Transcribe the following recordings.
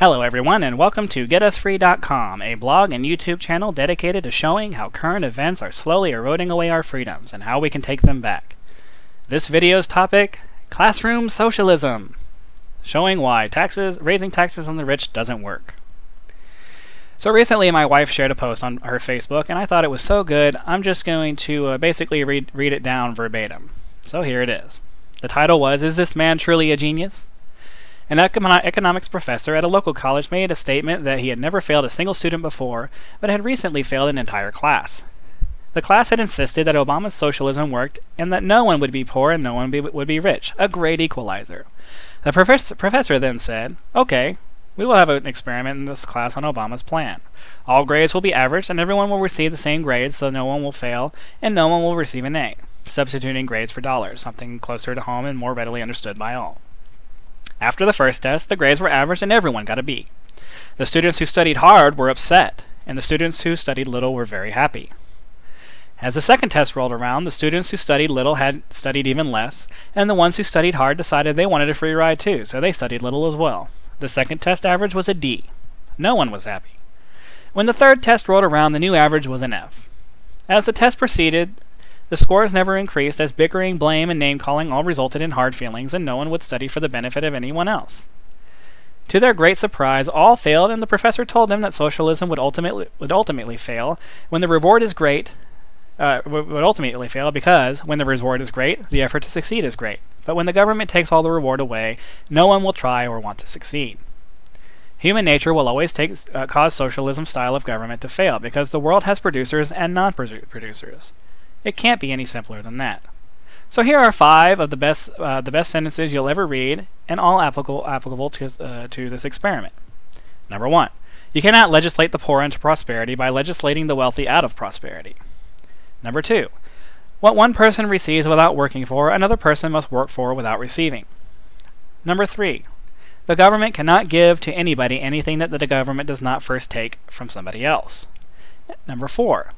Hello everyone, and welcome to GetUsFree.com, a blog and YouTube channel dedicated to showing how current events are slowly eroding away our freedoms and how we can take them back. This video's topic, Classroom Socialism, showing why raising taxes on the rich doesn't work. So recently my wife shared a post on her Facebook, and I thought it was so good, I'm just going to basically read it down verbatim. So here it is. The title was, "Is This Man Truly a Genius?" An economics professor at a local college made a statement that he had never failed a single student before, but had recently failed an entire class. The class had insisted that Obama's socialism worked and that no one would be poor and no one would be rich, a great equalizer. The professor then said, "Okay, we will have an experiment in this class on Obama's plan. All grades will be averaged and everyone will receive the same grades, so no one will fail and no one will receive an A, substituting grades for dollars, something closer to home and more readily understood by all. After the first test, the grades were averaged and everyone got a B. The students who studied hard were upset, and the students who studied little were very happy. As the second test rolled around, the students who studied little had studied even less, and the ones who studied hard decided they wanted a free ride too, so they studied little as well. The second test average was a D. No one was happy. When the third test rolled around, the new average was an F. As the test proceeded, the scores never increased, as bickering, blame, and name-calling all resulted in hard feelings, and no one would study for the benefit of anyone else. To their great surprise, all failed, and the professor told them that socialism would ultimately fail when the reward is great. Would ultimately fail because when the reward is great, the effort to succeed is great. But when the government takes all the reward away, no one will try or want to succeed. Human nature will always cause socialism style of government to fail because the world has producers and non-producers. It can't be any simpler than that. So here are 5 of the best sentences you'll ever read, and all applicable to this experiment. Number 1. You cannot legislate the poor into prosperity by legislating the wealthy out of prosperity. Number 2. What one person receives without working for, another person must work for without receiving. Number 3. The government cannot give to anybody anything that the government does not first take from somebody else. Number 4.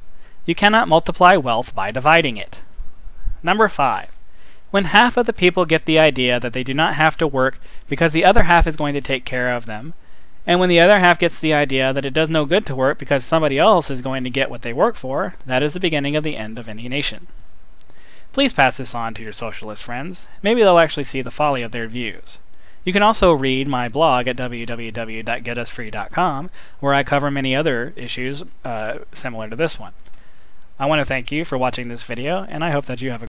You cannot multiply wealth by dividing it. Number 5. When half of the people get the idea that they do not have to work because the other half is going to take care of them, and when the other half gets the idea that it does no good to work because somebody else is going to get what they work for, that is the beginning of the end of any nation. Please pass this on to your socialist friends. Maybe they'll actually see the folly of their views. You can also read my blog at www.getusfree.com, where I cover many other issues similar to this one. I want to thank you for watching this video, and I hope that you have a